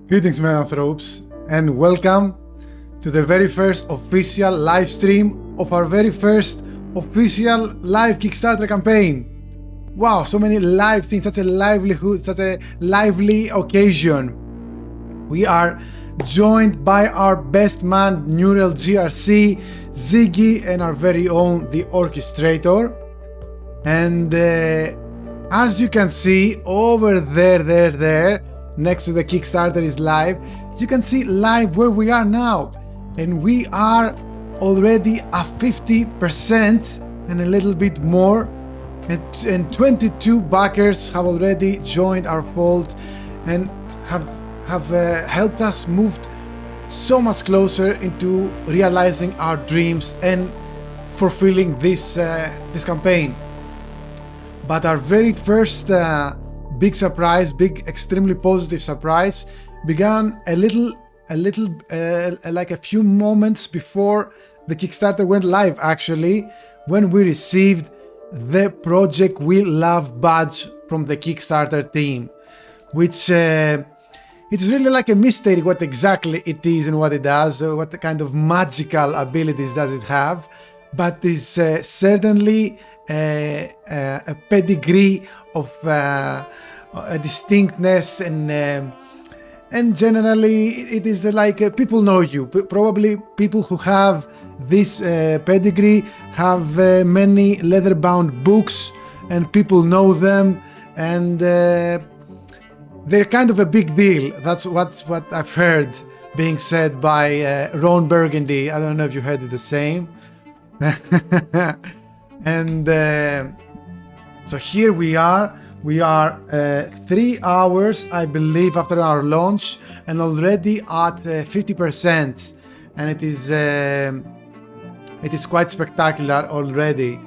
Greetings, Metanthropes, and welcome to the very first official live stream of our very first official live Kickstarter campaign. Wow, so many live things, such a livelihood, such a lively occasion. We are joined by our best man, Neural GRC, Ziggy, and our very own, the Orchestrator. And as you can see over there, next to the Kickstarter is live. You can see live where we are now. And we are already at 50% and a little bit more. And 22 backers have already joined our fold and have helped us move so much closer into realizing our dreams and fulfilling this campaign. But our very first big surprise, extremely positive surprise, began like a few moments before the Kickstarter went live, actually, when we received the Project We Love badge from the Kickstarter team, which it's really like a mystery what exactly it is and what it does, what kind of magical abilities does it have, but is certainly a pedigree of a distinctness, and generally it is like people know you. Probably people who have this pedigree have many leather-bound books, and people know them, and they're kind of a big deal. That's what I've heard being said by Ron Burgundy. I don't know if you heard it the same. And so here we are. We are 3 hours, I believe, after our launch, and already at 50%, and it is quite spectacular already.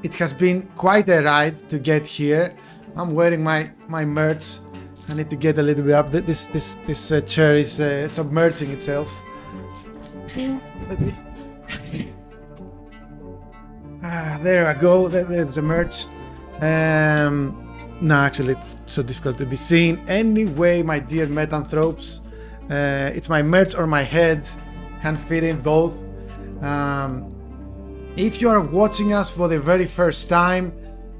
It has been quite a ride to get here. I'm wearing my merch. I need to get a little bit up. This chair is submerging itself. Let me. There I go. There's the merch. No, actually, it's so difficult to be seen. Anyway, my dear Metanthropes, it's my merch or my head. Can't fit in both. If you are watching us for the very first time,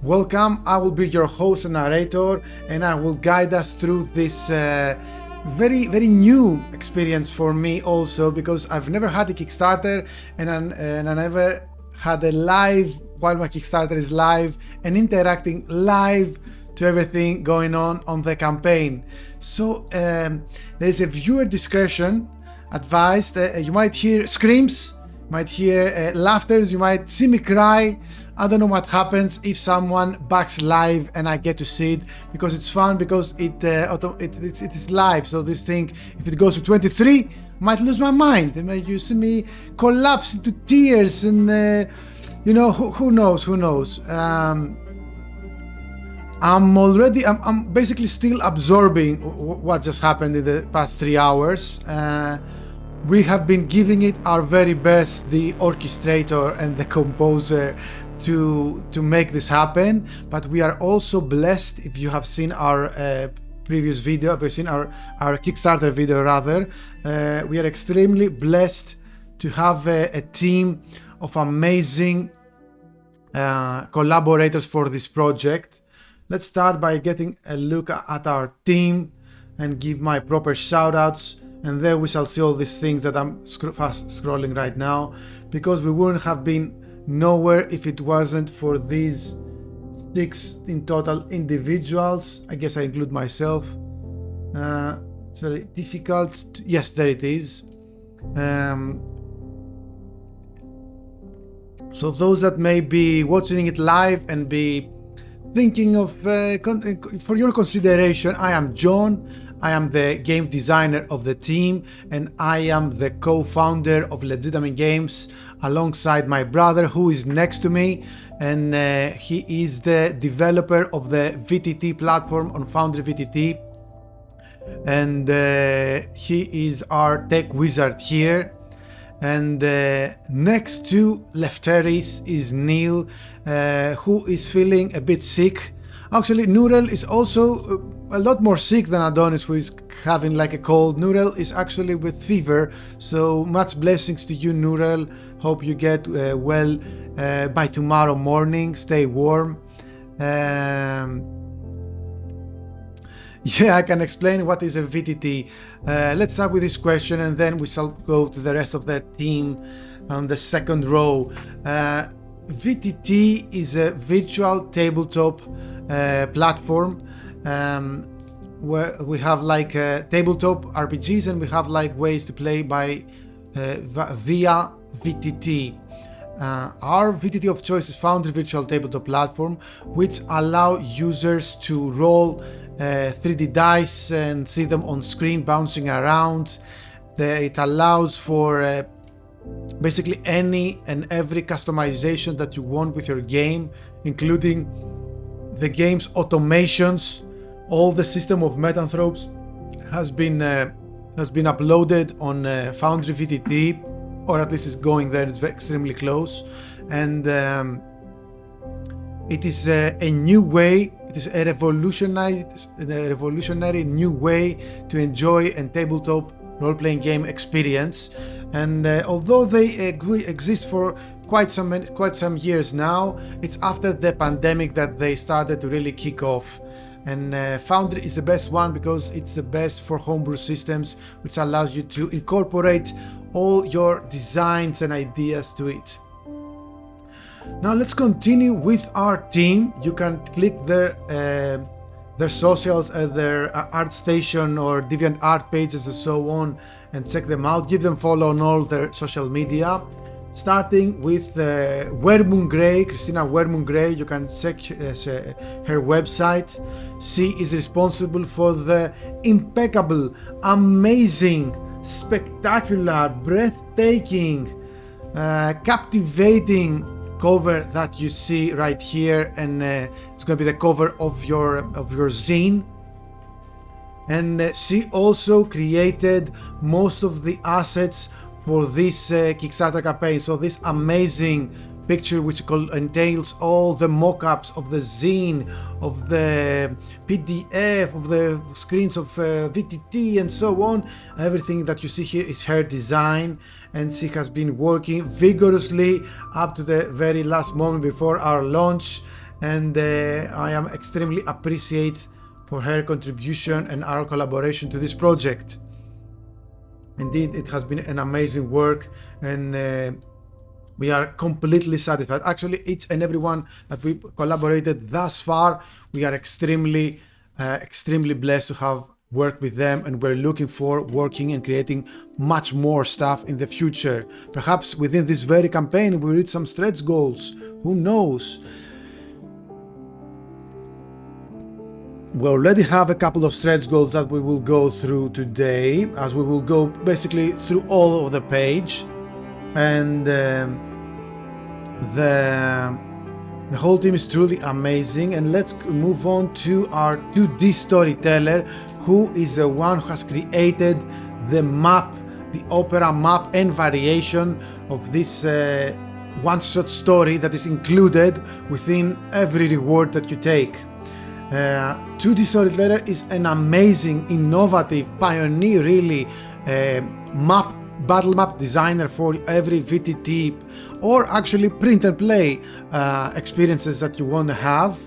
welcome. I will be your host and narrator, and I will guide us through this very new experience for me also, because I've never had a Kickstarter, and I never had a live while my Kickstarter is live and interacting live to everything going on the campaign. So there is a viewer discretion advised. You might hear screams, you might hear laughter, you might see me cry. I don't know what happens if someone backs live and I get to see it, because it's fun, because it is live. So this thing, if it goes to 23, might lose my mind. It might, you see me collapse into tears, and you know, who knows. I'm basically still absorbing what just happened in the past 3 hours. We have been giving it our very best, the orchestrator and the composer, to make this happen. But we are also blessed. If you have seen our previous video, if you've seen our Kickstarter video rather, we are extremely blessed to have a team of amazing collaborators for this project. Let's start by getting a look at our team and give my proper shout outs, and there we shall see all these things that I'm fast scrolling right now, because we wouldn't have been nowhere if it wasn't for these 6 in total individuals. I guess I include myself. It's very difficult. Yes, there it is. So those that may be watching it live and be thinking of, for your consideration, I am John. I am the game designer of the team, and I am the co-founder of Legitamine Games alongside my brother, who is next to me, and he is the developer of the VTT platform on Foundry VTT, and he is our tech wizard here. And next to Lefteris is Neil, who is feeling a bit sick. Actually, Neural is also a lot more sick than Adonis, who is having like a cold. Nurel is actually with fever, so much blessings to you, Nurel. Hope you get well by tomorrow morning. Stay warm. Yeah, I can explain what is a VTT. Let's start with this question, and then we shall go to the rest of the team on the second row. VTT is a virtual tabletop platform where we have like tabletop RPGs, and we have like ways to play by via VTT. Our VTT of choice is Foundry Virtual Tabletop Platform, which allow users to roll 3D dice and see them on screen bouncing around. It allows for basically any and every customization that you want with your game, including the game's automations. All the system of Metanthropes has been uploaded on Foundry VTT, or at least it's going there. It's extremely close, and it is a new way. It is a revolutionary new way to enjoy a tabletop role-playing game experience. And although they exist for quite some years now, it's after the pandemic that they started to really kick off. And Foundry is the best one because it's the best for homebrew systems, which allows you to incorporate all your designs and ideas to it. Now let's continue with our team. You can click their socials, their ArtStation or DeviantArt pages and so on, and check them out. Give them follow on all their social media. Starting with Wermund Gray, Christina Wermund Gray. You can check her website. She is responsible for the impeccable, amazing, spectacular, breathtaking, captivating cover that you see right here, and it's going to be the cover of your zine. And she also created most of the assets for this Kickstarter campaign. So this amazing picture, which entails all the mock-ups of the zine, of the PDF, of the screens of VTT and so on. Everything that you see here is her design, and she has been working vigorously up to the very last moment before our launch, and I am extremely appreciative for her contribution and our collaboration to this project. Indeed, it has been an amazing work, and we are completely satisfied. Actually, each and everyone that we collaborated thus far, we are extremely blessed to have worked with them, and we're looking for working and creating much more stuff in the future. Perhaps within this very campaign, we reach some stretch goals. Who knows? We already have a couple of stretch goals that we will go through today, as we will go basically through all of the page, and the whole team is truly amazing. And let's move on to our 2D storyteller, who is the one who has created the map, the opera map and variation of this one-shot story that is included within every reward that you take. 2D Storyteller is an amazing, innovative, pioneer really battle map designer for every VTT or actually print and play experiences that you want to have,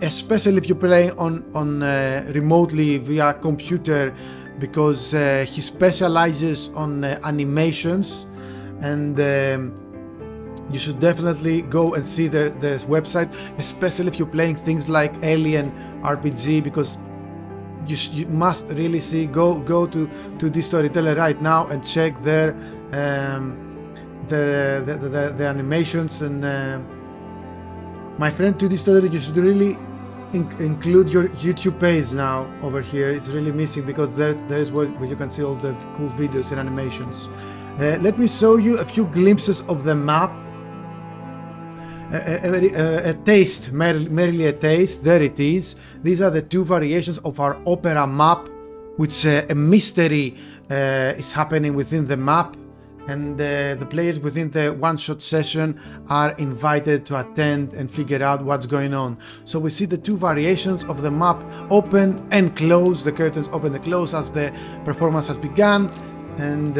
especially if you play on remotely via computer, because he specializes on animations, and you should definitely go and see the website, especially if you're playing things like Alien RPG, because you must really see. Go to this storyteller right now and check their the animations. And my friend, to this storyteller, you should really include your YouTube page now over here. It's really missing, because there is where you can see all the cool videos and animations. Let me show you a few glimpses of the map. A taste, merely a taste. There it is. These are the two variations of our opera map, which a mystery is happening within the map, and the players within the one-shot session are invited to attend and figure out what's going on. So we see the two variations of the map open and close, the curtains open and close as the performance has begun, and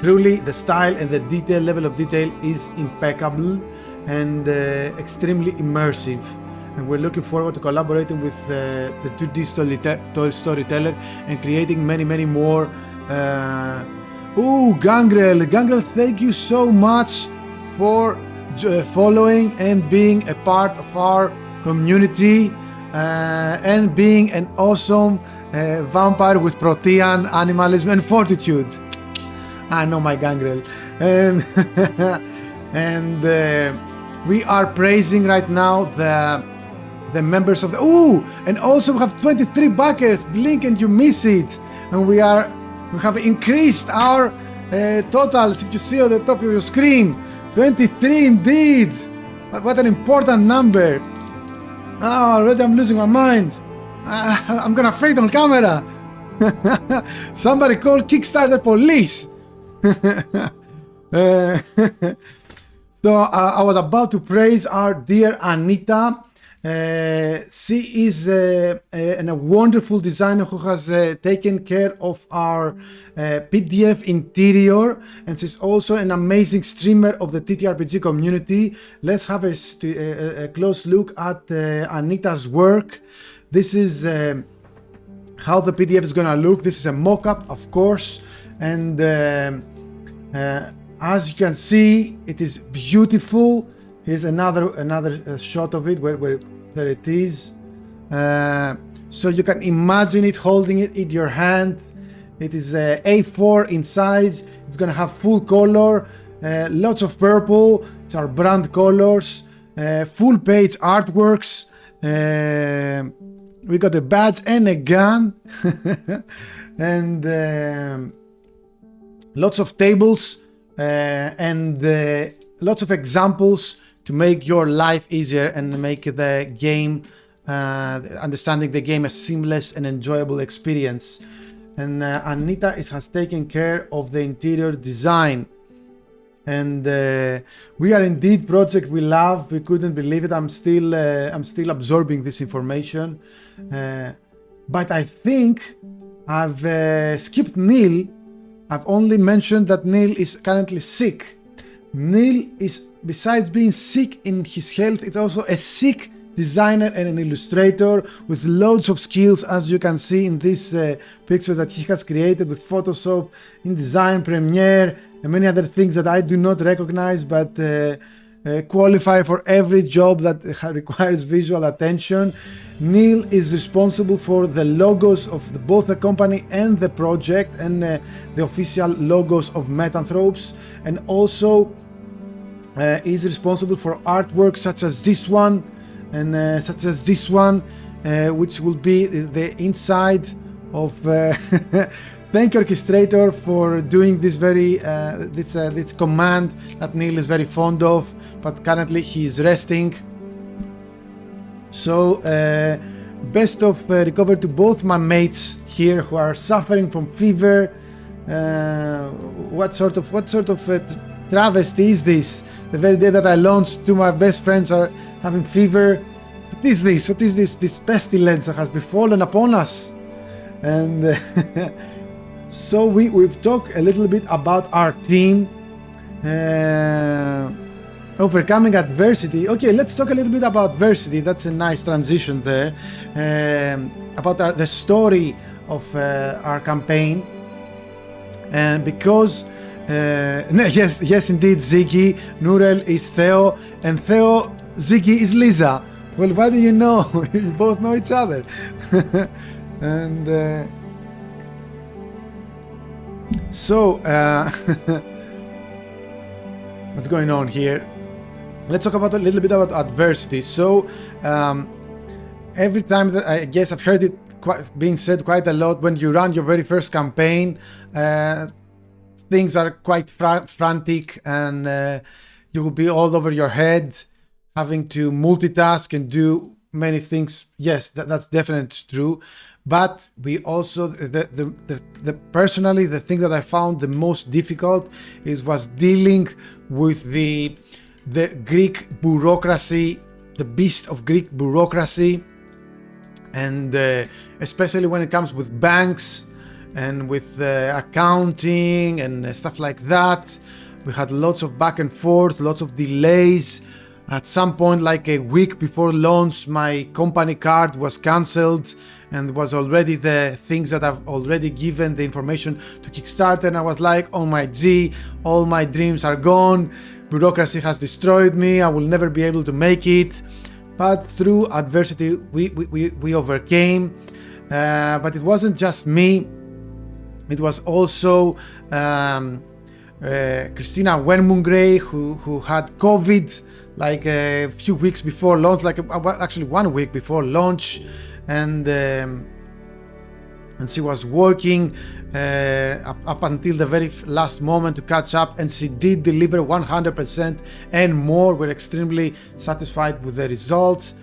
truly the style and the level of detail is impeccable and extremely immersive. And we're looking forward to collaborating with the 2D storyteller and creating many more. Gangrel, thank you so much for following and being a part of our community and being an awesome vampire with Protean animalism and fortitude. I know my Gangrel. And we are praising right now the members of the and also we have 23 backers. Blink and you miss it, and we have increased our totals. If you see on the top of your screen, 23 indeed. What an important number. Already I'm losing my mind. I'm gonna faint on camera. Somebody call Kickstarter police. So I was about to praise our dear Anita. She is a wonderful designer who has taken care of our PDF interior, and she's also an amazing streamer of the TTRPG community. Let's have a close look at Anita's work. This is how the PDF is gonna look. This is a mock-up, of course, and as you can see, it is beautiful. Here's another shot of it where there it is. So you can imagine it, holding it in your hand. It is A4 in size. It's gonna have full color, lots of purple. It's our brand colors, full page artworks. We got a badge and a gun, and lots of tables and lots of examples to make your life easier and make the game, understanding the game, a seamless and enjoyable experience. And Anita has taken care of the interior design. And we are indeed project we love. We couldn't believe it. I'm still absorbing this information. But I think I've skipped Neil. I've only mentioned that Neil is currently sick. Neil is, besides being sick in his health, it's also a sick designer and an illustrator with loads of skills, as you can see in this picture that he has created with Photoshop, InDesign, Premiere, and many other things that I do not recognize, but qualify for every job that requires visual attention. Neil is responsible for the logos of both the company and the project, and the official logos of Metanthropes, and also is responsible for artwork such as this one and such as this one, which will be the inside of thank you, orchestrator, for doing this very this command that Neil is very fond of, but currently he is resting. So best of recovery to both my mates here who are suffering from fever. What sort of travesty is this? The very day that I launched, two of my best friends are having fever. What is this? What is this? This pestilence that has befallen upon us. And so we've talked a little bit about our team. Overcoming adversity. Okay, let's talk a little bit about adversity. That's a nice transition there. About the story of our campaign. And because yes indeed, Ziggy, Nurel is Theo, and Theo, Ziggy is Lisa. Well, why do you know? You both know each other. And so what's going on here? Let's talk about a little bit about adversity. So every time that I guess I've heard it being said quite a lot, when you run your very first campaign, things are quite frantic, and you will be all over your head, having to multitask and do many things. Yes, that's definitely true. But we also, personally, the thing that I found the most difficult was dealing with the Greek bureaucracy, the beast of Greek bureaucracy, and especially when it comes with banks and with accounting and stuff like that. We had lots of back and forth, lots of delays. At some point, like a week before launch, my company card was cancelled and was already the things that I've already given the information to Kickstarter, and I was like, oh my G, all my dreams are gone, bureaucracy has destroyed me, I will never be able to make it. But through adversity we overcame. But it wasn't just me, it was also Christina Wenmungray who had COVID like a few weeks before launch, like actually 1 week before launch, and she was working up until the very last moment to catch up, and she did deliver 100% and more. We're extremely satisfied with the results.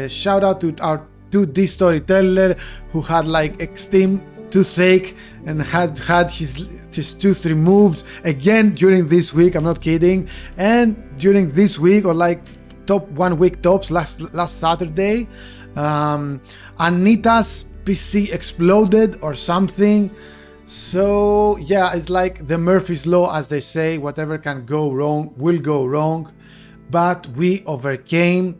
Shout out to our 2D storyteller who had like extreme toothache and had his tooth removed again during this week. I'm not kidding. And during this week, or like top 1 week tops, last Saturday, Anita's PC exploded or something. So yeah, it's like the Murphy's Law, as they say, whatever can go wrong will go wrong. But we overcame,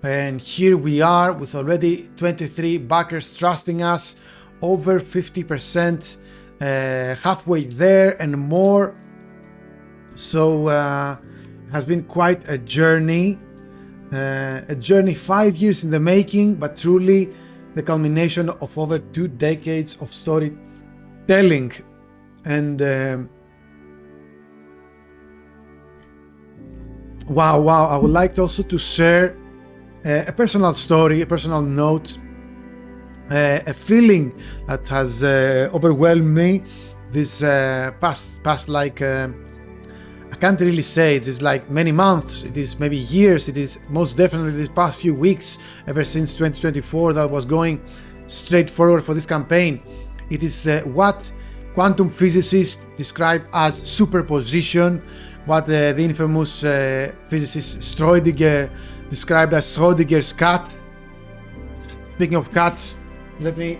and here we are with already 23 backers trusting us, over 50%, halfway there and more. So it has been quite a journey 5 years in the making, but truly the culmination of over 2 decades of storytelling. And wow, I would like also to share a personal story, a personal note, a feeling that has overwhelmed me this past like I can't really say it is like many months, it is maybe years, it is most definitely these past few weeks, ever since 2024, that was going straight forward for this campaign. It is what quantum physicists describe as superposition, what the infamous physicist Schrödinger described as Schrödinger's cat. Speaking of cats, let me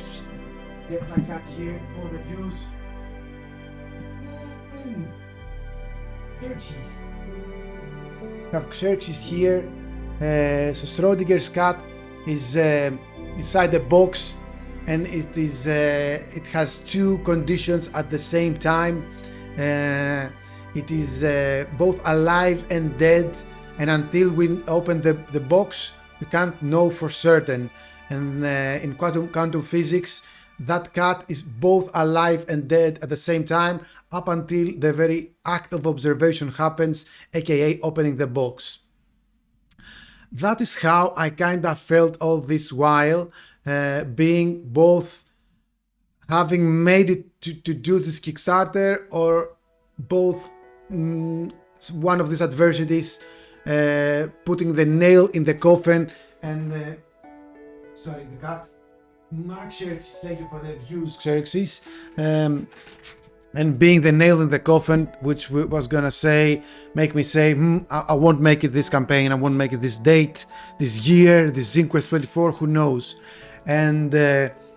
get my cat here for the views. Xerxes. We have Xerxes here. So Schrödinger's cat is inside the box, and it has 2 conditions at the same time. It is both alive and dead, and until we open the box, we can't know for certain. And in quantum physics, that cat is both alive and dead at the same time, up until the very act of observation happens, aka opening the box. That is how I kind of felt all this while, being both having made it to do this Kickstarter, or both one of these adversities putting the nail in the coffin. And sorry, the cat. Max Xerxes, thank you for the views, Xerxes. And being the nail in the coffin, which was gonna make me say, I won't make it this campaign, I won't make it this date, this year, this Zine Quest 24, who knows. And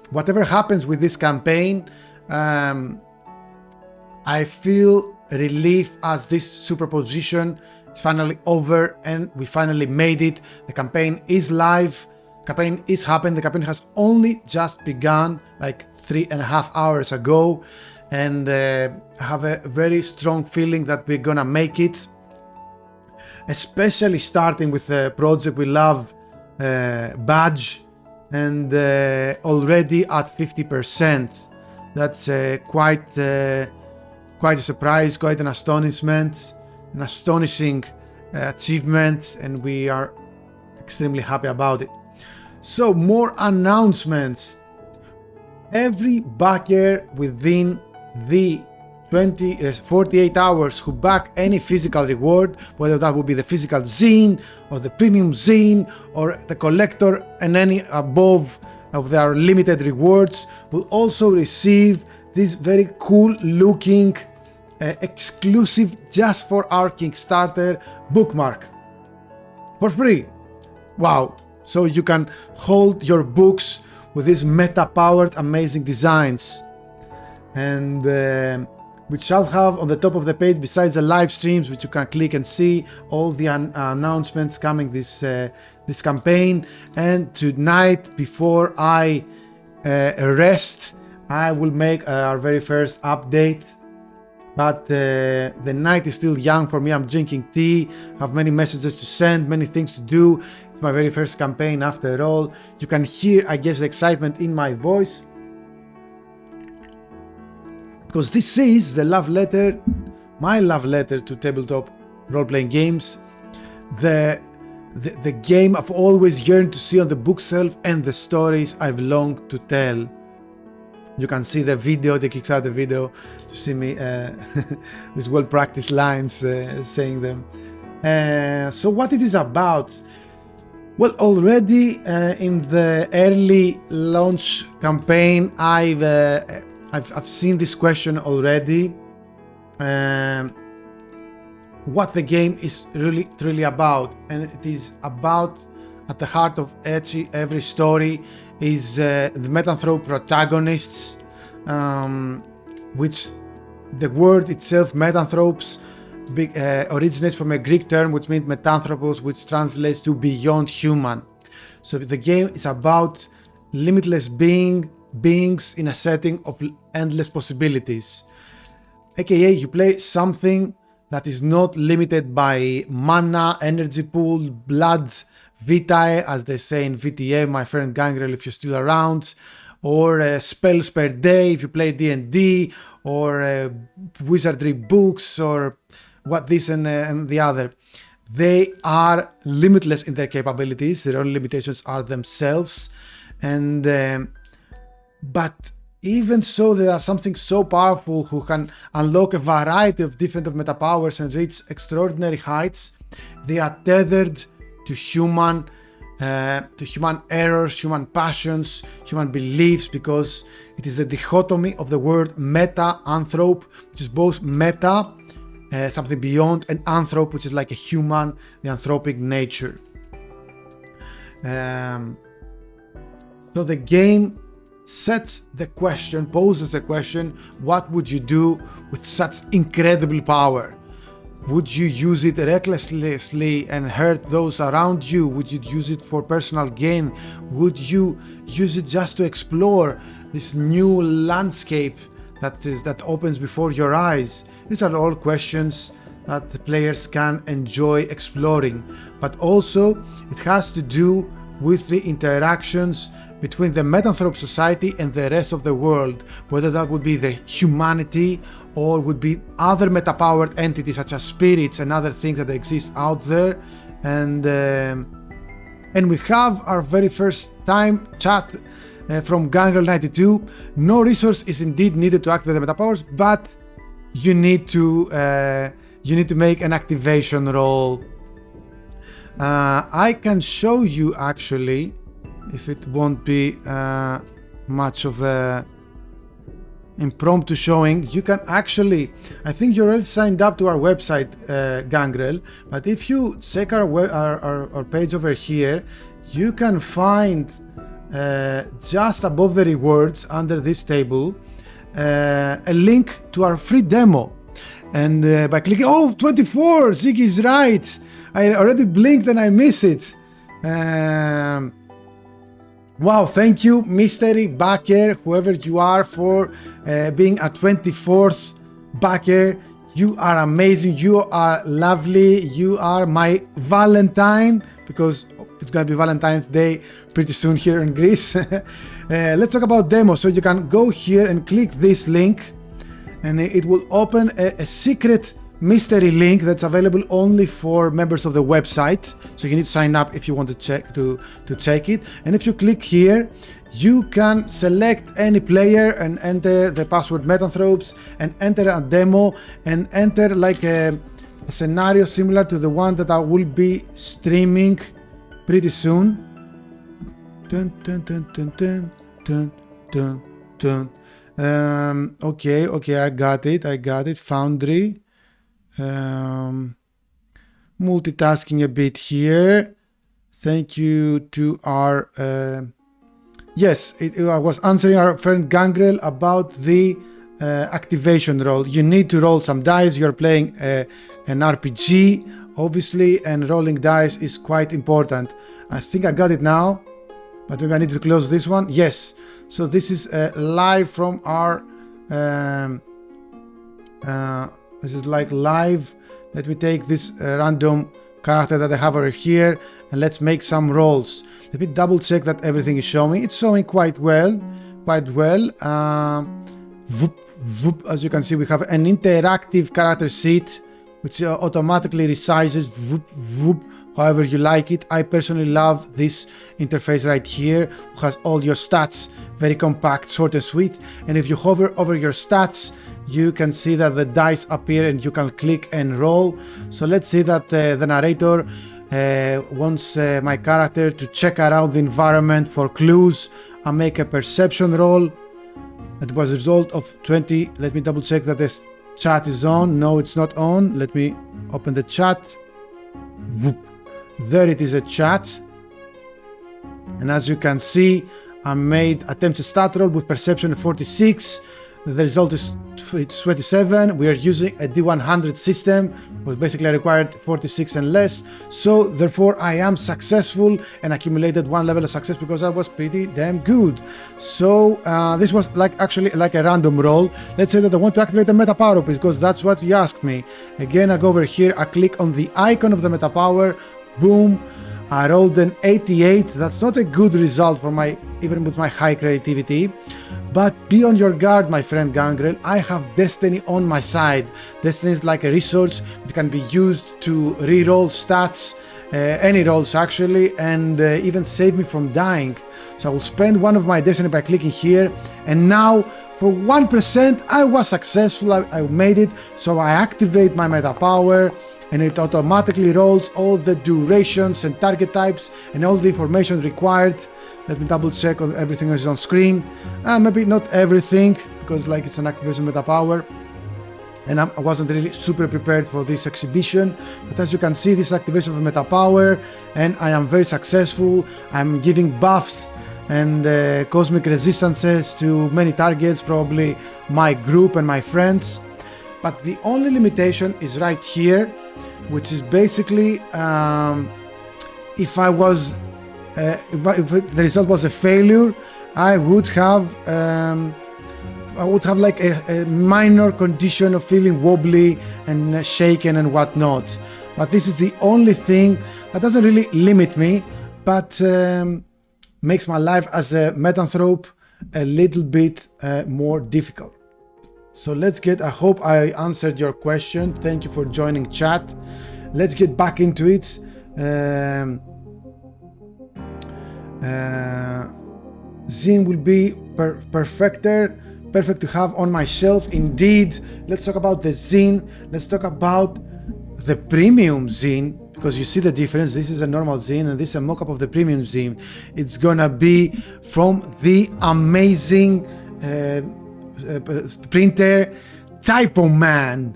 whatever happens with this campaign, I feel relief as this superposition is finally over and we finally made it. The campaign is live. Campaign is happening. The campaign has only just begun, like 3.5 hours ago, and I have a very strong feeling that we're gonna make it, especially starting with the project we love, Badge, and already at 50%. That's quite a surprise, quite an astonishment, an astonishing achievement, and we are extremely happy about it. So more announcements. Every backer within the 48 hours who back any physical reward, whether that would be the physical zine or the premium zine or the collector and any above of their limited rewards, will also receive this very cool looking exclusive just for our Kickstarter bookmark for free. Wow. So you can hold your books with these meta-powered amazing designs. And we shall have on the top of the page, besides the live streams, which you can click and see all the announcements coming this campaign. And tonight, before I rest, I will make our very first update. But the night is still young for me. I'm drinking tea, have many messages to send, many things to do. It's my very first campaign after all. You can hear, I guess, the excitement in my voice, because this is the love letter, my love letter to tabletop role-playing games. The game I've always yearned to see on the bookshelf and the stories I've longed to tell. You can see the video, the Kickstarter video, to see me, these well-practiced lines saying them. So what it is about? Well, already in the early launch campaign, I've seen this question already. What the game is really truly about, and it is about, at the heart of every story, is the Metanthrope protagonists, which the word itself, Metanthropes, originates from a Greek term which means Metanthropos, which translates to beyond human. So the game is about limitless beings in a setting of endless possibilities. AKA, you play something that is not limited by mana, energy pool, blood, vitae, as they say in VTA, my friend Gangrel, if you're still around, or spells per day if you play D&D, or wizardry books, or what this and the other. They are limitless in their capabilities. Their only limitations are themselves. And but even so, there are something so powerful who can unlock a variety of different meta-powers and reach extraordinary heights. They are tethered to human errors, human passions, human beliefs, because it is the dichotomy of the word meta-anthrope, which is both meta, something beyond, and anthrope, which is like a human, the anthropic nature. So the game poses the question, what would you do with such incredible power? Would you use it recklessly and hurt those around you? Would you use it for personal gain? Would you use it just to explore this new landscape that opens before your eyes? These are all questions that the players can enjoy exploring, but also it has to do with the interactions between the Metanthrope society and the rest of the world, whether that would be the humanity or would be other meta-powered entities such as spirits and other things that exist out there. And we have our very first time chat from Gangrel92. No resource is indeed needed to activate the meta-powers, but you need to make an activation roll. I can show you actually, if it won't be much of a impromptu showing. You can actually, I think you're already signed up to our website, Gangrel, but if you check our page over here, you can find just above the rewards under this table a link to our free demo. And by clicking, 24, Ziggy is right. I already blinked and I miss it. Wow, thank you, mystery backer, whoever you are, for being a 24th backer. You are amazing, you are lovely, you are my Valentine, because it's gonna be Valentine's Day pretty soon here in Greece. Let's talk about demo. So you can go here and click this link, and it will open a secret mystery link that's available only for members of the website. So you need to sign up if you want to check it. And if you click here, you can select any player and enter the password Metanthropes and enter a demo and enter like a scenario similar to the one that I will be streaming pretty soon. Dun, dun, dun, dun, dun, dun, dun, dun. Okay, I got it. Foundry. Multitasking a bit here. Thank you to our yes, I was answering our friend Gangrel about the activation roll. You need to roll some dice. You're playing an RPG obviously, and rolling dice is quite important. I think I got it now, but maybe I need to close this one. Yes, so this is live from our this is like live. Let me take this random character that I have over here and let's make some rolls. Let me double check that everything is showing. It's showing quite well. Whoop, whoop. As you can see, we have an interactive character sheet which automatically resizes whoop, whoop, however you like it. I personally love this interface right here, which has all your stats, very compact, short and sweet. And if you hover over your stats, you can see that the dice appear and you can click and roll. So let's see that the narrator wants my character to check around the environment for clues and make a perception roll. It was a result of 20. Let me double check that this chat is on. No, it's not on. Let me open the chat. Whoop. There it is, a chat. And as you can see, I made attempts a stat roll with perception of 46. The result is 27. We are using a D100 system, which basically required 46 and less. So therefore I am successful and accumulated one level of success because I was pretty damn good. So this was actually like a random roll. Let's say that I want to activate the meta power up because that's what you asked me. Again, I go over here, I click on the icon of the meta power, boom. I rolled an 88. That's not a good result for even with my high creativity. But be on your guard, my friend Gangrel. I have Destiny on my side. Destiny is like a resource that can be used to re-roll stats, any rolls actually, and even save me from dying. So I will spend one of my Destiny by clicking here. And now, for 1%, I was successful. I made it. So I activate my meta power, and it automatically rolls all the durations and target types and all the information required. Let me double check on everything is on screen. Maybe not everything, because like it's an activation meta power. And I wasn't really super prepared for this exhibition. But as you can see, this activation of meta power, and I am very successful. I'm giving buffs and cosmic resistances to many targets, probably my group and my friends. But the only limitation is right here, which is basically if the result was a failure, I would have like a minor condition of feeling wobbly and shaken and whatnot. But this is the only thing that doesn't really limit me, but makes my life as a Metanthrope a little bit more difficult. So let's get, I hope I answered your question. Thank you for joining chat. Let's get back into it. Zine will be perfect to have on my shelf. Indeed. Let's talk about the Zine. Let's talk about the premium Zine, because you see the difference. This is a normal Zine and this is a mock-up of the premium Zine. It's gonna be from the amazing printer Typoman.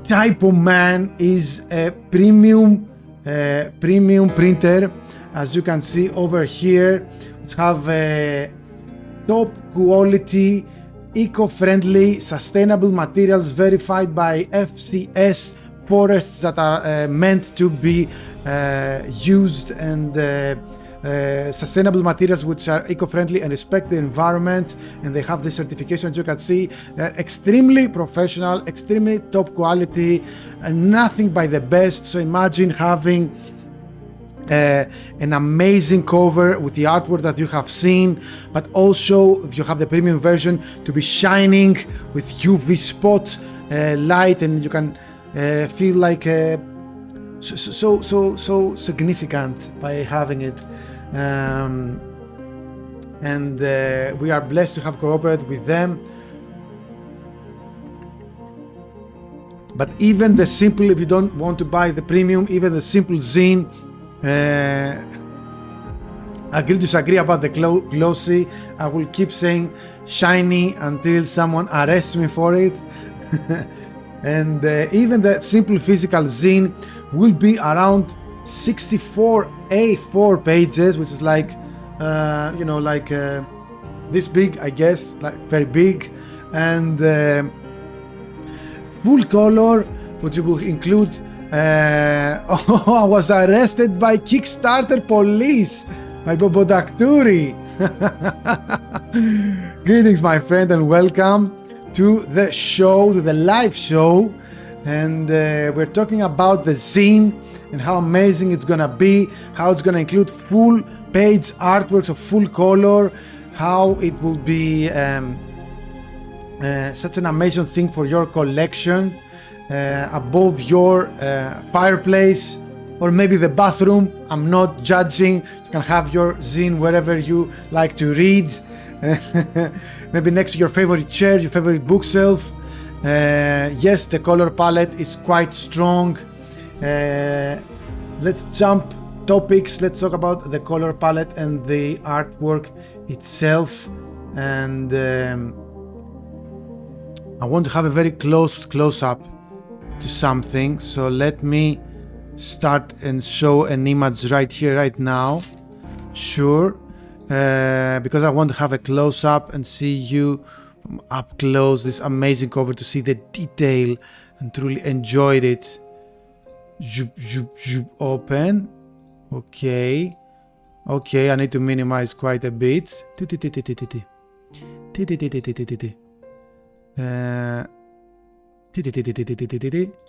Typoman is a premium printer. As you can see over here, we have top quality, eco-friendly, sustainable materials verified by FCS forests that are meant to be used, and sustainable materials which are eco-friendly and respect the environment, and they have this certification. As you can see, they're extremely professional, extremely top quality, and nothing by the best. So imagine having an amazing cover with the artwork that you have seen, but also if you have the premium version, to be shining with UV spot light, and you can feel like so significant by having it. And we are blessed to have cooperated with them. But even the simple, if you don't want to buy the premium, even the simple zine, agree to disagree about the glossy. I will keep saying shiny until someone arrests me for it. And even the simple physical zine will be around 64 A4 pages, which is like this big, I guess, like very big. And full color, which will include I was arrested by Kickstarter police by Introductory. Greetings, my friend, and welcome to the show, to the live show. And we're talking about the zine and how amazing it's gonna be, how it's gonna include full page artworks of full color, how it will be such an amazing thing for your collection, above your fireplace, or maybe the bathroom. I'm not judging. You can have your zine wherever you like to read. Maybe next to your favorite chair, your favorite bookshelf. Yes, the color palette is quite strong. Let's jump topics. Let's talk about the color palette and the artwork itself. And I want to have a very close up to something. So let me start and show an image right here, right now. Sure. Because I want to have a close up and see you from up close, this amazing cover, to see the detail and truly enjoyed it. Open. Okay. Okay, I need to minimize quite a bit.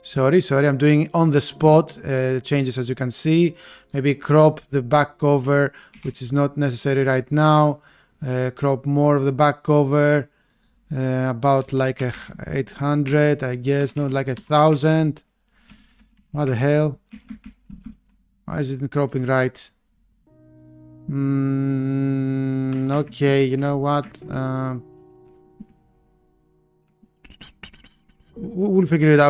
Sorry, I'm doing on the spot changes, as you can see. Maybe crop the back cover, which is not necessary right now. Crop more of the back cover, about like 800, I guess, not like 1,000. What the hell? Why is it cropping right? Okay, you know what? We'll figure it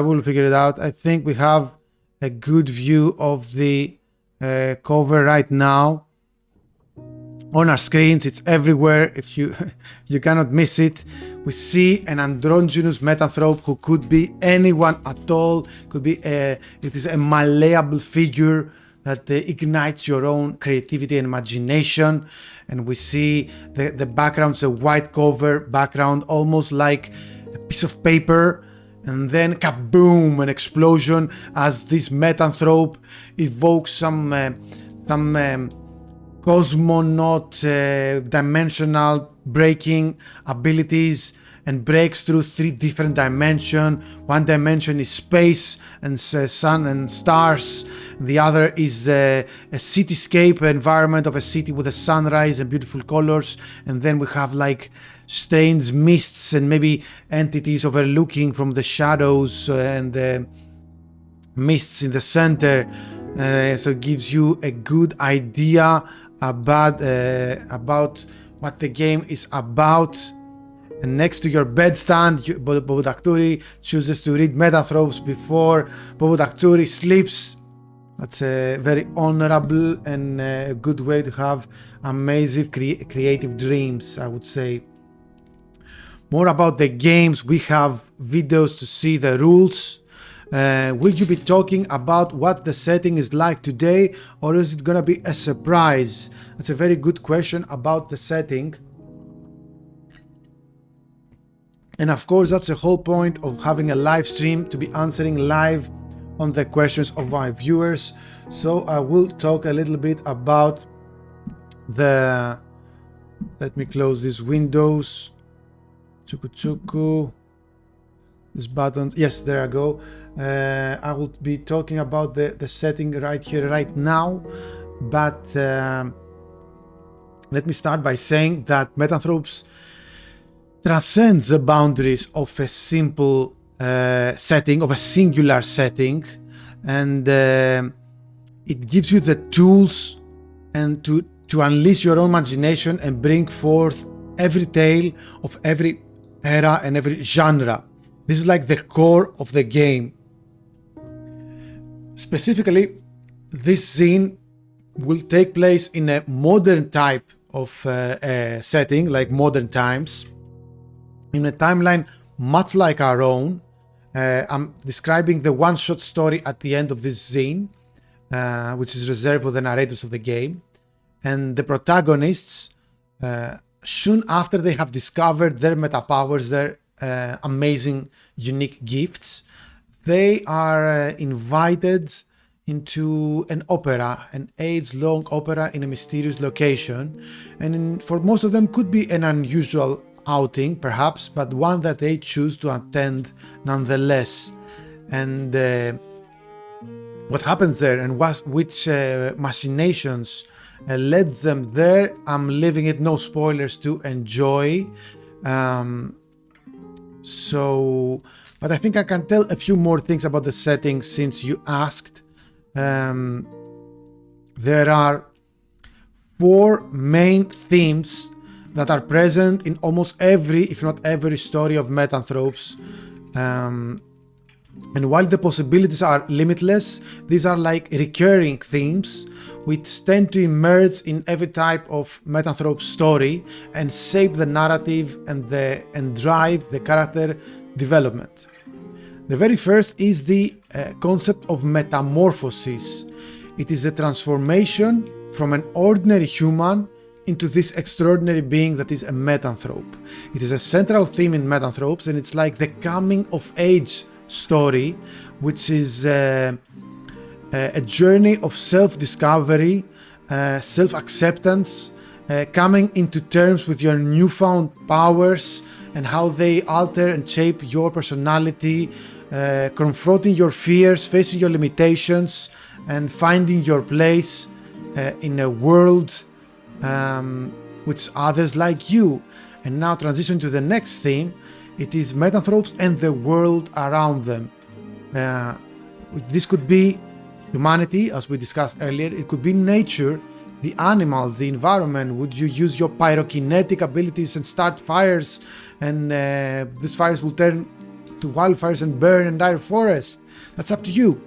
out. I think we have a good view of the cover right now on our screens. It's everywhere. If you cannot miss it. We see an androgynous Metanthrope who could be anyone at all. Could be it is a malleable figure that ignites your own creativity and imagination. And we see the background's a white cover background, almost like a piece of paper. And then kaboom, an explosion as this Metanthrope evokes some cosmonaut dimensional breaking abilities and breaks through 3 different dimensions. One dimension is space and sun and stars. The other is a cityscape environment of a city with a sunrise and beautiful colors. And then we have like stains, mists, and maybe entities overlooking from the shadows and the mists in the center. So it gives you a good idea about what the game is about. And next to your bedstand, Introductory chooses to read Metanthropes before Introductory sleeps. That's a very honorable and a good way to have amazing creative dreams, I would say. More about the games, we have videos to see the rules. Will you be talking about what the setting is like today, or is it gonna be a surprise? That's a very good question about the setting. And of course, that's the whole point of having a live stream, to be answering live on the questions of my viewers. So I will talk a little bit about the... Let me close these windows. Chuku. This button. Yes, there I go. I will be talking about the setting right here, right now. But let me start by saying that Metanthropes transcends the boundaries of a simple setting, of a singular setting, and it gives you the tools and to unleash your own imagination and bring forth every tale of every era and every genre. This is like the core of the game. Specifically, this zine will take place in a modern type of setting, like modern times, in a timeline much like our own. I'm describing the one-shot story at the end of this zine, which is reserved for the narrators of the game. And the protagonists, soon after they have discovered their meta powers, their amazing, unique gifts, they are invited into an opera, an age-long opera in a mysterious location. And for most of them could be an unusual outing, perhaps, but one that they choose to attend nonetheless. And what happens there and which machinations led them there, I'm leaving it, no spoilers, to enjoy. But I think I can tell a few more things about the setting since you asked. There are 4 main themes that are present in almost every, if not every, story of Metanthropes. And while the possibilities are limitless, these are like recurring themes which tend to emerge in every type of Metanthrope story and shape the narrative and drive the character development. The very first is the concept of metamorphosis. It is the transformation from an ordinary human into this extraordinary being that is a Metanthrope. It is a central theme in Metanthropes, and it's like the coming of age story, which is a journey of self-discovery, self-acceptance, coming into terms with your newfound powers and how they alter and shape your personality, confronting your fears, facing your limitations, and finding your place in a world with others like you. And now transition to the next theme. It is Metanthropes and the world around them. This could be humanity, as we discussed earlier. It could be nature, the animals, the environment. Would you use your pyrokinetic abilities and start fires, and these fires will turn to wildfires and burn entire forest? That's up to you.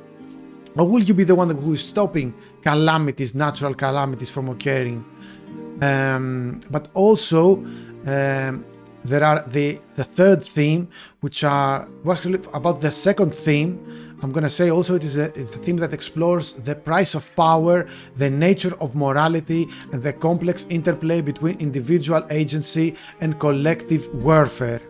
Or will you be the one who is stopping calamities, natural calamities from occurring? But also there are the third theme, which are actually about the second theme. I'm going to say also it is a theme that explores the price of power, the nature of morality, and the complex interplay between individual agency and collective welfare.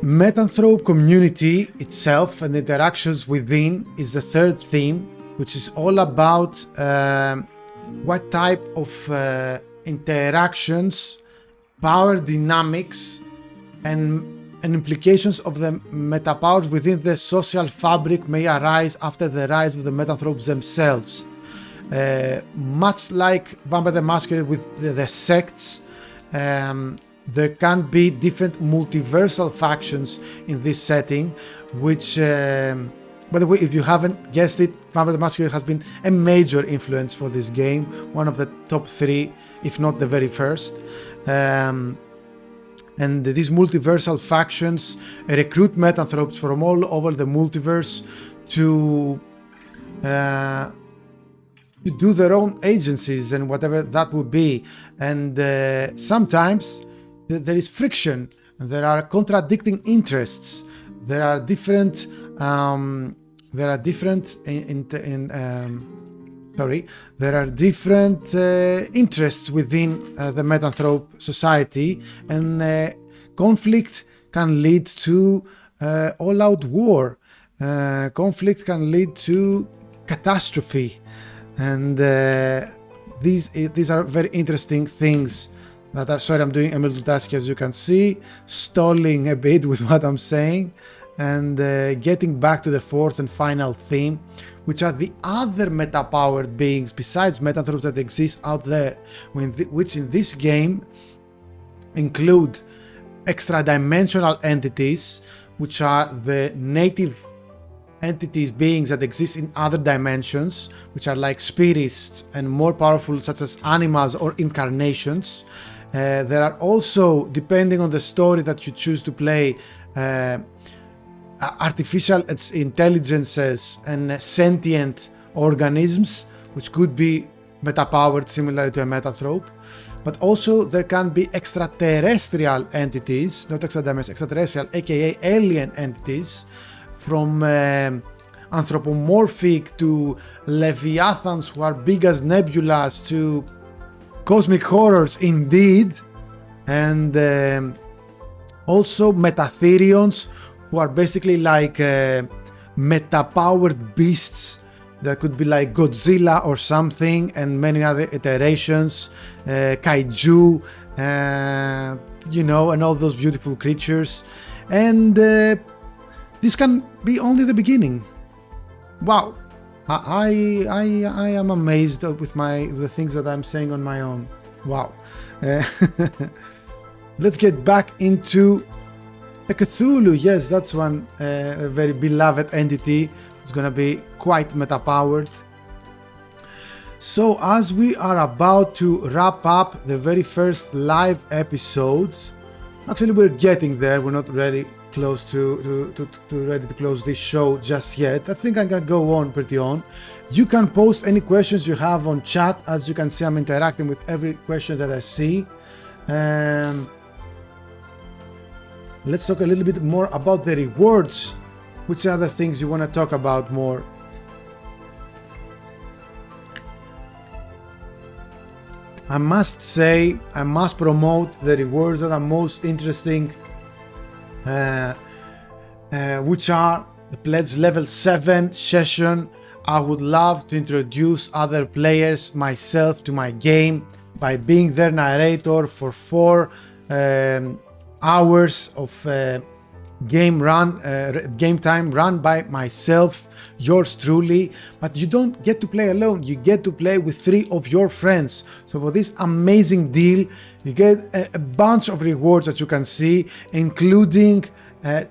Metanthrope community itself and the interactions within is the third theme, which is all about what type of interactions, power dynamics, and implications of the metapowers within the social fabric may arise after the rise of the Metanthropes themselves. Much like Vampire the Masquerade with the sects, there can be different multiversal factions in this setting, which, by the way, if you haven't guessed it, Vampire the Masquerade has been a major influence for this game, one of the top 3, if not the very first. And these multiversal factions recruit Metanthropes from all over the multiverse to do their own agencies and whatever that would be. And sometimes there is friction, there are contradicting interests, there are different interests within the Metanthrope society, and conflict can lead to all-out war. Conflict can lead to catastrophe, and these are very interesting things that are. Sorry, I'm doing a multitasking, as you can see, stalling a bit with what I'm saying, and getting back to the fourth and final theme, which are the other meta-powered beings besides Metanthropes that exist out there, which in this game include extra-dimensional entities, which are the native entities, beings that exist in other dimensions, which are like spirits and more powerful, such as animals or incarnations. There are also, depending on the story that you choose to play, artificial intelligences and sentient organisms, which could be meta-powered similar to a Metanthrope. But also there can be extraterrestrial entities, not extra-dimensional, extraterrestrial, aka alien entities, from anthropomorphic to leviathans who are big as nebulas to cosmic horrors indeed, and also metatherions, who are basically like meta-powered beasts that could be like Godzilla or something, and many other iterations, kaiju, you know, and all those beautiful creatures. And this can be only the beginning. Wow, I am amazed with the things that I'm saying on my own. Wow. Let's get back into a Cthulhu. Yes, that's one a very beloved entity. It's gonna be quite meta-powered. So as we are about to wrap up the very first live episode, actually we're getting there, we're not ready close to ready to close this show just yet. I think I can go on pretty on. You can post any questions you have on chat. As you can see, I'm interacting with every question that I see. Let's talk a little bit more about the rewards. Which other things you want to talk about more? I must say, I must promote the rewards that are most interesting, which are the Pledge Level 7 session. I would love to introduce other players, myself, to my game by being their narrator for 4 hours of game time run by myself, yours truly. But you don't get to play alone, you get to play with 3 of your friends. So for this amazing deal, you get a bunch of rewards that you can see, including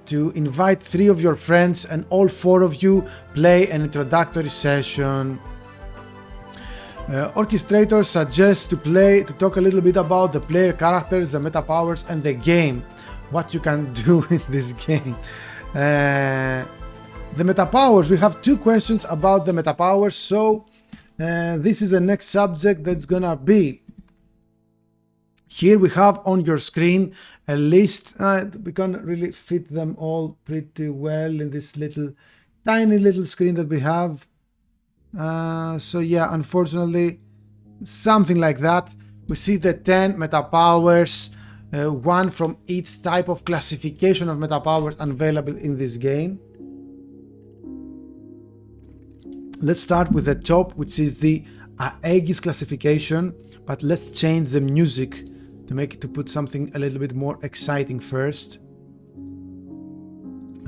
to invite 3 of your friends and all 4 of you play an introductory session. Orchestrator suggests to talk a little bit about the player characters, the meta powers, and the game. What you can do in this game. The meta powers, we have 2 questions about the meta powers, so this is the next subject that's gonna be. Here we have on your screen a list. We can't really fit them all pretty well in this tiny little screen that we have. So yeah, unfortunately, something like that. We see the 10 meta powers, 1 from each type of classification of meta powers available in this game. Let's start with the top, which is the Aegis classification, but let's change the music to put something a little bit more exciting first.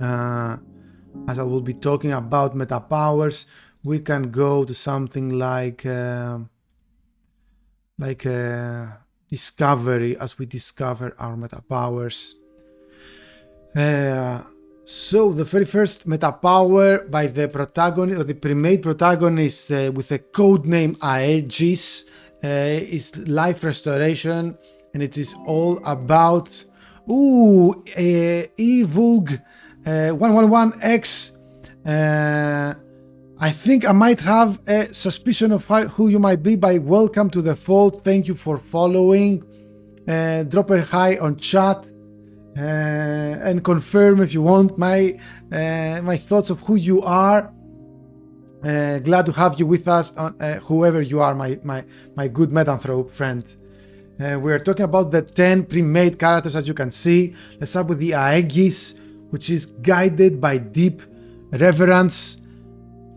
As I will be talking about meta powers, we can go to something like discovery, as we discover our meta powers. So the very first meta power by the protagonist, or the pre-made protagonist, with the codename Aegis, is life restoration, and it is all about Evulg 111X. I think I might have a suspicion of who you might be by welcome to the fold. Thank you for following. Drop a hi on chat and confirm if you want my thoughts of who you are. Glad to have you with us, whoever you are, my good Metanthrope friend. We're talking about the 10 pre-made characters, as you can see. Let's start with the Aegis, which is guided by deep reverence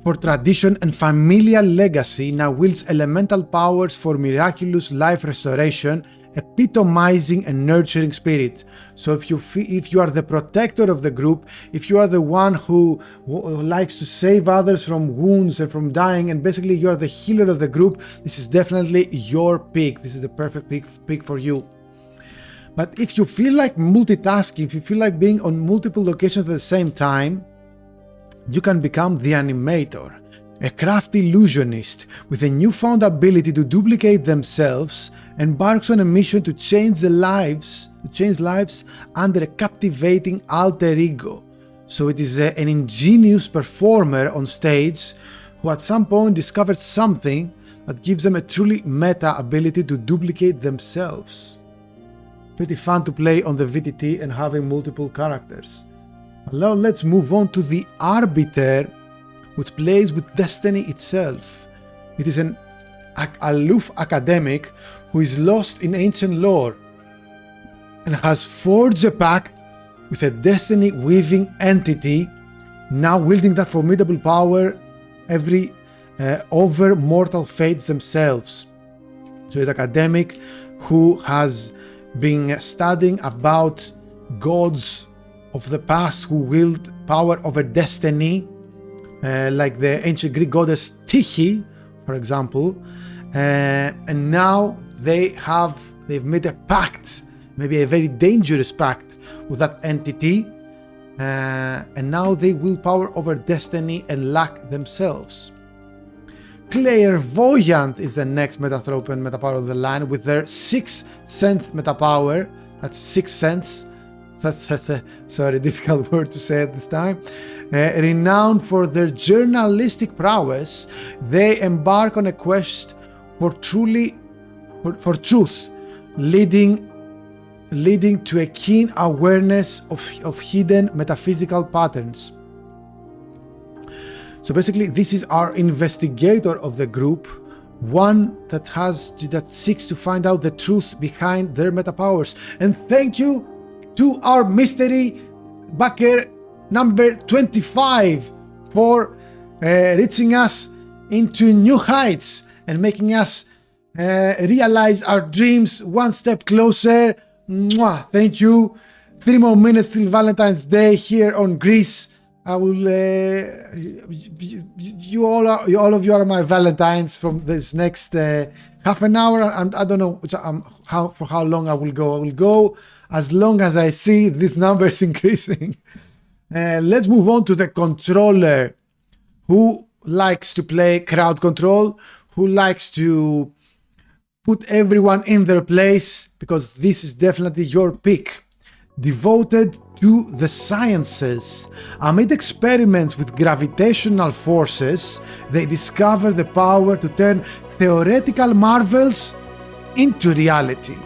for tradition and familial legacy. Now wields elemental powers for miraculous life restoration epitomizing a nurturing spirit. So if you are the protector of the group, if you are the one who likes to save others from wounds and from dying, and basically you are the healer of the group, this is definitely your pick. This is the perfect pick for you. But if you feel like multitasking, if you feel like being on multiple locations at the same time, you can become the animator, a crafty illusionist with a newfound ability to duplicate themselves, embarks on a mission to change lives under a captivating alter ego. So it is an ingenious performer on stage who at some point discovered something that gives them a truly meta ability to duplicate themselves. Pretty fun to play on the VTT and having multiple characters. Now let's move on to the Arbiter, which plays with destiny itself. It is an aloof academic who is lost in ancient lore and has forged a pact with a destiny-weaving entity, now wielding that formidable power over mortal fates themselves. So it's an academic who has been studying about gods of the past who wield power over destiny, like the ancient Greek goddess Tyche, for example, and now they've made a pact, maybe a very dangerous pact with that entity, and now they wield power over destiny and luck themselves. Clairvoyant is the next Metanthrope and metapower of the line with their 6th sense metapower. That's 6 cents. Sorry, difficult word to say at this time. Renowned for their journalistic prowess, they embark on a quest for truth, leading to a keen awareness of hidden metaphysical patterns. So basically, this is our investigator of the group, one that seeks to find out the truth behind their metapowers. And thank you to our mystery backer number 25 for reaching us into new heights and making us realize our dreams one step closer. Mwah, thank you. 3 more minutes till Valentine's Day here on Greece. I will. All of you are my Valentines from this next half an hour. I don't know for how long I will go. I will go as long as I see this number is increasing. Let's move on to the controller, who likes to play crowd control, who likes to put everyone in their place, because this is definitely your pick. Devoted to the sciences. Amid experiments with gravitational forces, they discover the power to turn theoretical marvels into reality.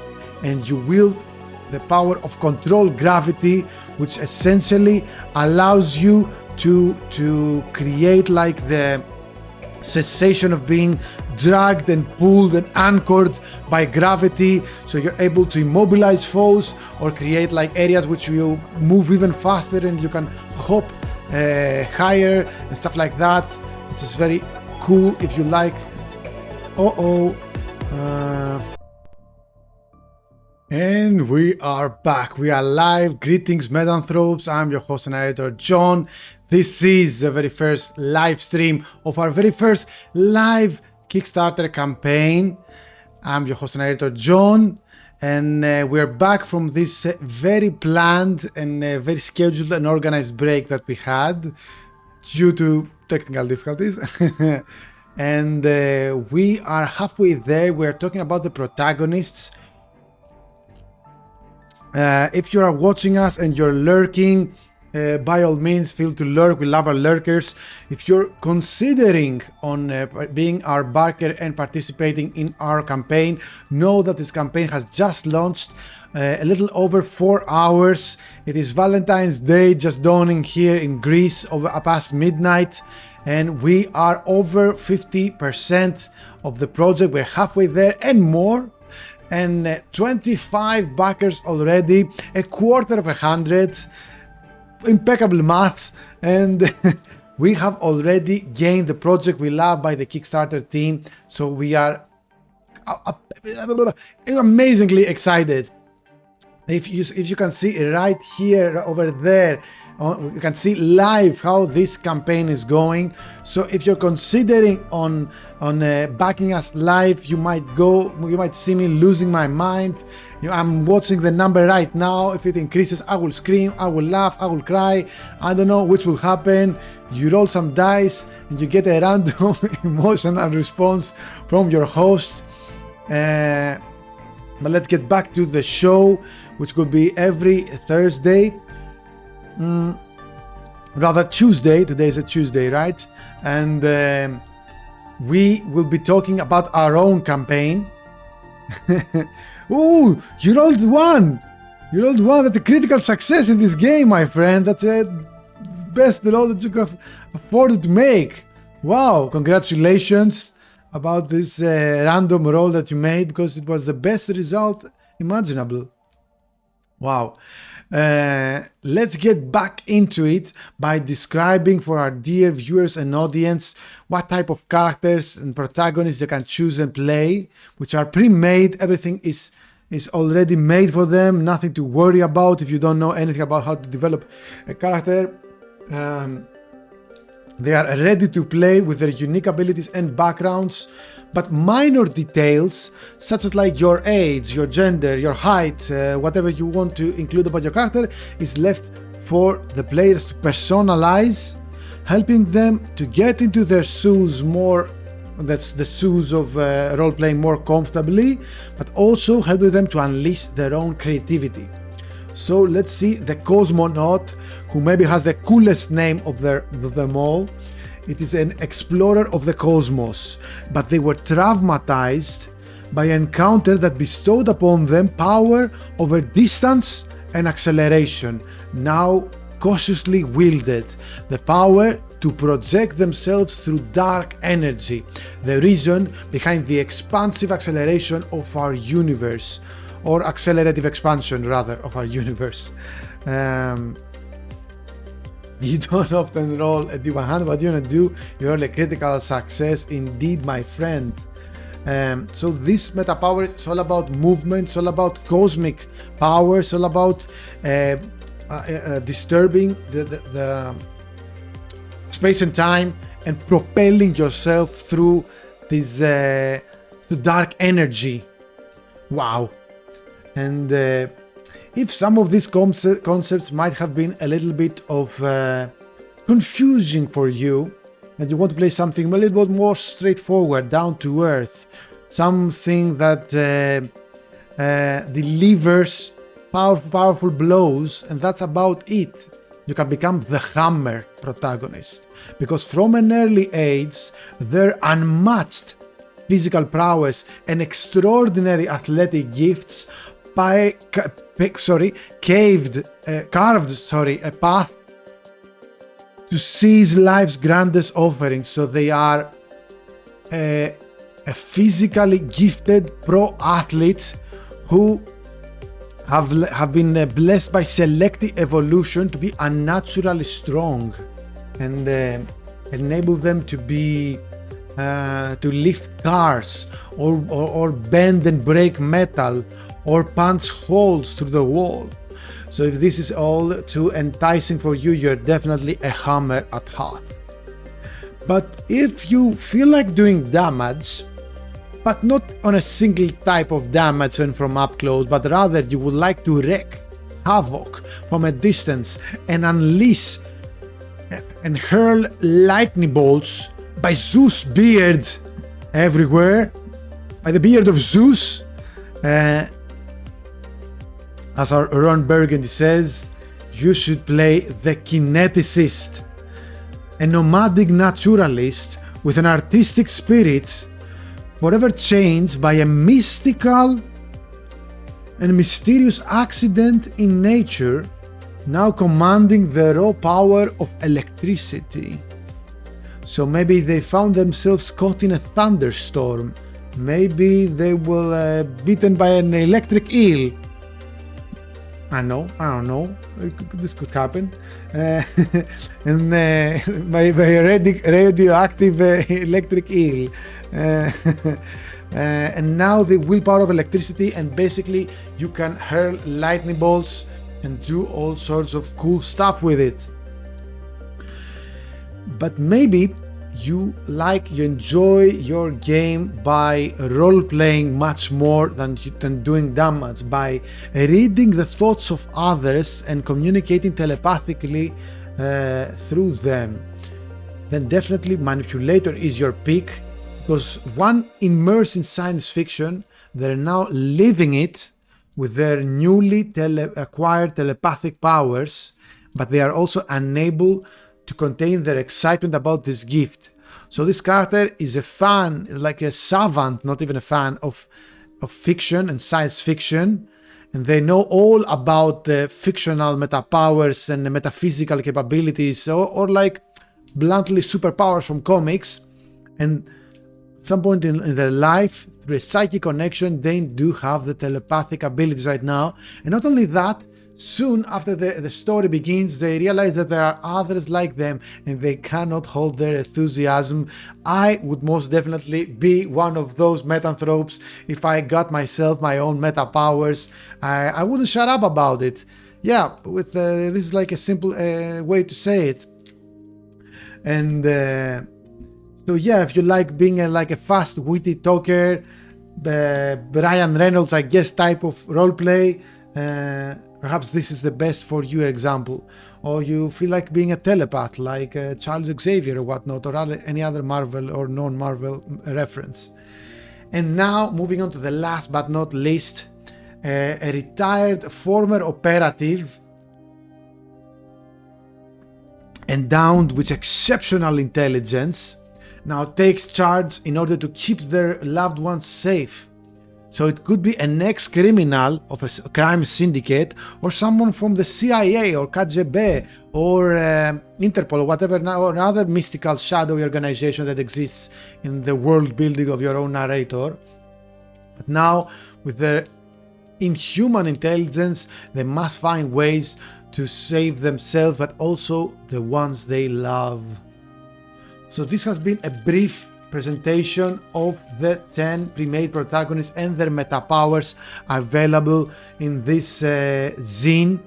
And you wield the power of controlled gravity, which essentially allows you to create like the sensation of being dragged and pulled and anchored by gravity, so you're able to immobilize foes or create like areas which you move even faster and you can hop higher and stuff like that. It's just very cool if you like. And we are back. We are live. Greetings, Metanthropes. I'm your host and narrator, John. This is the very first live stream of our very first live Kickstarter campaign. I'm your host and narrator, John, and we're back from this very planned and very scheduled and organized break that we had due to technical difficulties. And we are halfway there. We're talking about the protagonists. If you are watching us and you're lurking, by all means, feel to lurk. We love our lurkers. If you're considering on being our backer and participating in our campaign, know that this campaign has just launched a little over 4 hours. It is Valentine's Day just dawning here in Greece over past midnight, and we are over 50% of the project. We're halfway there and more. And 25 backers already, a quarter of 100. Impeccable maths, and we have already gained the project we love by the Kickstarter team. So we are amazingly excited. If you can see right here, over there, you can see live how this campaign is going. So if you're considering on backing us live, you might see me losing my mind. I'm watching the number right now. If it increases, I will scream, I will laugh, I will cry. I don't know which will happen. You roll some dice and you get a random emotional response from your host. But let's get back to the show, which could be every Thursday. Rather Tuesday. Today is a Tuesday, right? And we will be talking about our own campaign. Ooh, you rolled one! You rolled one. That's a critical success in this game, my friend. That's a best roll that you can afford to make. Wow, congratulations about this random roll that you made, because it was the best result imaginable. Wow. Let's get back into it by describing for our dear viewers and audience what type of characters and protagonists they can choose and play, which are pre-made. Everything is already made for them, nothing to worry about if you don't know anything about how to develop a character. They are ready to play with their unique abilities and backgrounds, but minor details such as like your age, your gender, your height, whatever you want to include about your character is left for the players to personalize, helping them to get into their shoes more, that's the shoes of role-playing more comfortably, but also helping them to unleash their own creativity. So let's see the cosmonaut, who maybe has the coolest name of them all. It is an explorer of the cosmos, but they were traumatized by an encounter that bestowed upon them power over distance and acceleration, now cautiously wielded, the power to project themselves through dark energy, the reason behind the expansive acceleration of our universe, or accelerative expansion rather of our universe. You don't often roll a D100, what you want to do, you roll a critical success indeed, my friend. So this meta power is all about movement, it's all about cosmic power, it's all about disturbing the space and time and propelling yourself through this the dark energy. Wow. And if some of these concepts might have been a little bit of confusing for you, and you want to play something a little bit more straightforward, down to earth, something that delivers powerful blows, and that's about it, you can become the hammer protagonist. Because from an early age, their unmatched physical prowess and extraordinary athletic gifts carved a path to seize life's grandest offerings. So they are a physically gifted pro athletes who have been blessed by selective evolution to be unnaturally strong, and enable them to be to lift cars or bend and break metal or punch holes through the wall. So if this is all too enticing for you, you're definitely a hammer at heart. But if you feel like doing damage, but not on a single type of damage and from up close, but rather you would like to wreak havoc from a distance and unleash and hurl lightning bolts by Zeus' beard everywhere, by the beard of Zeus, as our Ron Burgundy says, you should play the kineticist, a nomadic naturalist with an artistic spirit, forever changed by a mystical and mysterious accident in nature, now commanding the raw power of electricity. So maybe they found themselves caught in a thunderstorm. Maybe they were bitten by an electric eel. I don't know. This could happen. And by a radioactive electric eel. and now the willpower of electricity, and basically you can hurl lightning bolts and do all sorts of cool stuff with it. But maybe you enjoy your game by role-playing much more than doing damage, by reading the thoughts of others and communicating telepathically through them. Then definitely Manipulator is your pick, because one immersed in science fiction, they're now living it with their newly acquired telepathic powers, but they are also unable to contain their excitement about this gift. So this character is a fan, like a savant, not even a fan of fiction and science fiction, and they know all about the fictional meta powers and the metaphysical capabilities, or like bluntly superpowers from comics. And at some point in their life, through a psychic connection, they do have the telepathic abilities right now. And not only that, soon after the story begins, they realize that there are others like them and they cannot hold their enthusiasm. I would most definitely be one of those Metanthropes if I got myself my own meta powers. I wouldn't shut up about it. Yeah, with this is like a simple way to say it. And so yeah, if you like being like a fast, witty talker, Ryan Reynolds, I guess, type of roleplay, perhaps this is the best for your example. Or you feel like being a telepath, like Charles Xavier or whatnot, or any other Marvel or non-Marvel reference. And now, moving on to the last but not least, a retired former operative endowed with exceptional intelligence now takes charge in order to keep their loved ones safe. So it could be an ex-criminal of a crime syndicate, or someone from the CIA or KGB or Interpol or whatever, or another mystical shadowy organization that exists in the world building of your own narrator. But now, with their inhuman intelligence, they must find ways to save themselves, but also the ones they love. So this has been a brief presentation of the 10 pre-made protagonists and their meta powers available in this zine.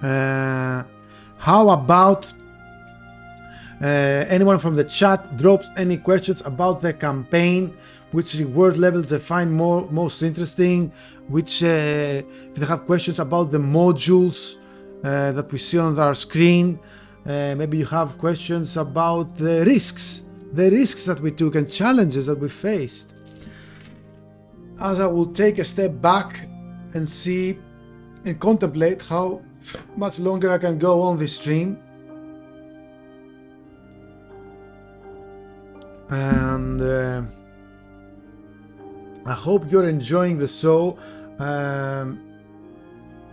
How about anyone from the chat drops any questions about the campaign, which reward levels they find most interesting, which if they have questions about the modules that we see on our screen, maybe you have questions about the risks that we took and challenges that we faced. As I will take a step back and see and contemplate how much longer I can go on this stream. And I hope you're enjoying the show. I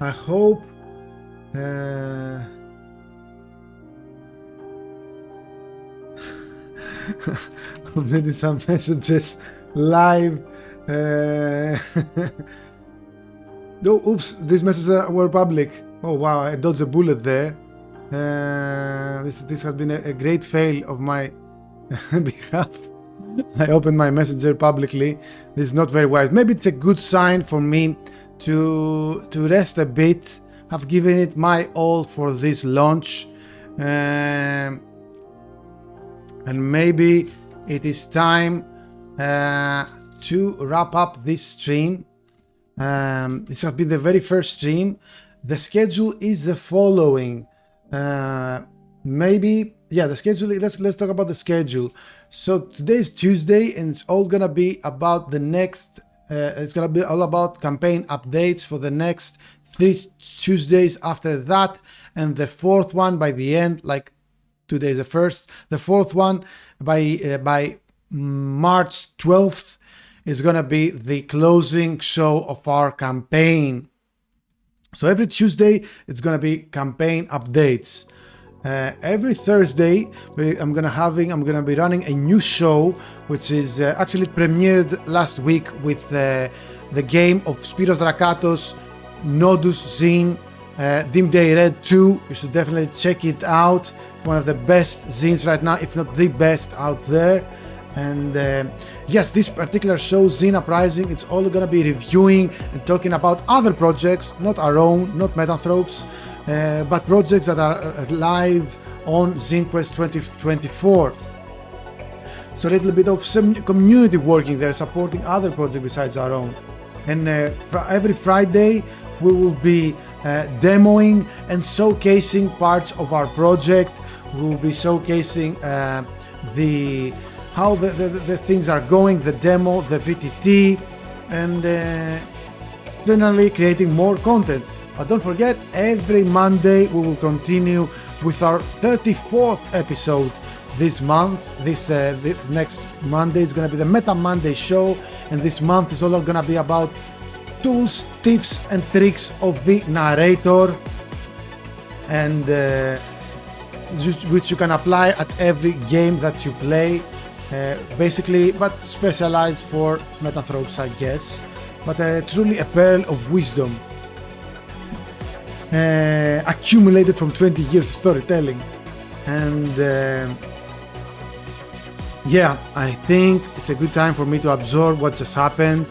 hope I'm reading some messages live. No, oops, these messages were public. Oh wow, I dodged a bullet there. This has been a great fail of my behalf. I opened my messenger publicly. This is not very wise. Maybe it's a good sign for me to rest a bit. I've given it my all for this launch. And maybe it is time to wrap up this stream. This has been the very first stream. The schedule is the following. The schedule. Let's talk about the schedule. So today is Tuesday, and it's all gonna be about the next. It's gonna be all about campaign updates for the next 3 Tuesdays after that, and the fourth one by the end, like. Today is the first. The fourth one by March 12th is gonna be the closing show of our campaign. So every Tuesday it's gonna be campaign updates. Every Thursday I'm gonna be running a new show, which is actually premiered last week with the game of Spiros Drakatos Nodus Zine. Dim Day Red 2, you should definitely check it out. One of the best zines right now, if not the best out there. And yes, this particular show, Zine Uprising, it's all going to be reviewing and talking about other projects, not our own, not Metanthropes, but projects that are live on ZineQuest 2024. So a little bit of some community working there, supporting other projects besides our own. And every Friday we will be demoing and showcasing parts of our project. We will be showcasing how the things are going, the demo, the VTT, and generally creating more content. But don't forget, every Monday we will continue with our 34th episode this month. This next Monday is going to be the Meta Monday show, and this month is all going to be about tools, tips and tricks of the narrator, and which you can apply at every game that you play, basically, but specialized for Metanthropes, I guess, but truly a pearl of wisdom accumulated from 20 years of storytelling. And yeah, I think it's a good time for me to absorb what just happened.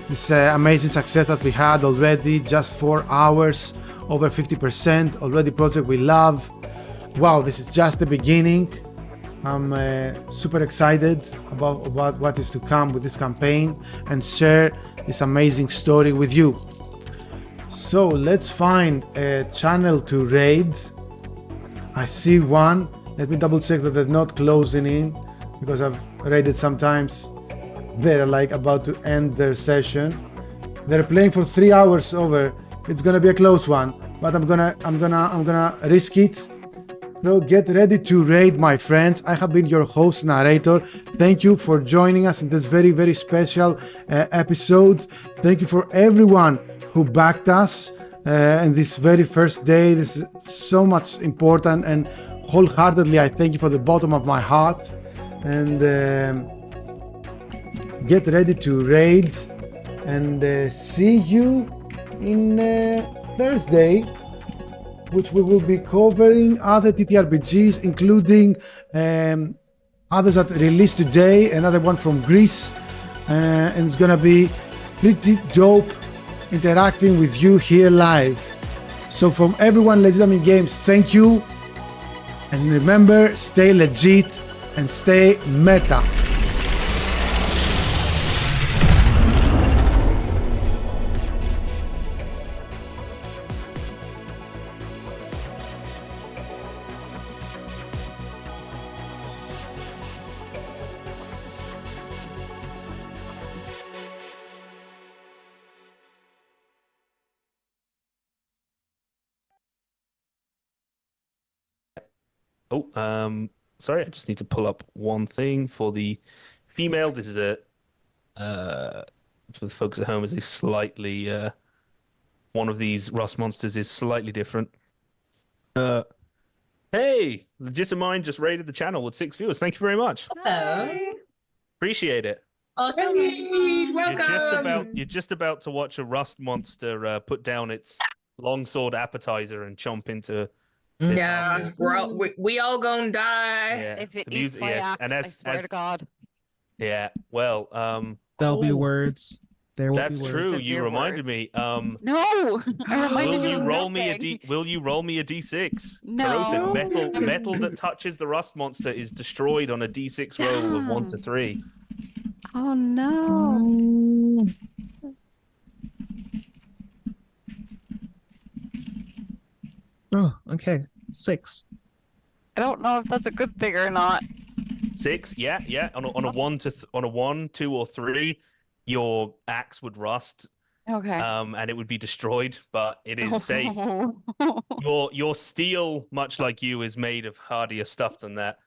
This amazing success that we had already, just 4 hours, over 50%, already project we love. Wow, this is just the beginning. I'm super excited about what is to come with this campaign and share this amazing story with you. So let's find a channel to raid. I see one. Let me double check that they're not closing in, because I've raided sometimes. They're like about to end their session. They're playing for 3 hours over. It's gonna be a close one, but I'm gonna risk it. So get ready to raid, my friends. I have been your host narrator. Thank you for joining us in this very, very special episode. Thank you for everyone who backed us in this very first day. This is so much important, and wholeheartedly I thank you for the bottom of my heart. And get ready to raid, and see you in Thursday, which we will be covering other TTRPGs, including others that released today, another one from Greece, and it's gonna be pretty dope interacting with you here live. So from everyone, Legitamine Games, thank you, and remember, stay legit and stay meta. Oh, sorry, I just need to pull up one thing for the female. This is a for the folks at home, is a slightly one of these rust monsters is slightly different. Hey, Legitamine just raided the channel with 6 viewers. Thank you very much. Hello. Appreciate it. Welcome. You're just about to watch a rust monster put down its longsword appetizer and chomp into. Yeah, we all gonna die. Yeah. If it The eats music- my yes, axe, and I swear to God. Yeah, well, There'll be oh, words. There will that's be words. true. You Severe reminded words. me. No! I reminded Will you you of roll me a nothing. Will you roll me a D6? No. Corrosive metal that touches the rust monster is destroyed on a D6 roll of 1 to 3. Oh no. Oh, okay. 6. I don't know if that's a good thing or not. 6, yeah. On a 1, 2, or 3, your axe would rust, Okay. and it would be destroyed, but it is safe. Your steel, much like you, is made of hardier stuff than that.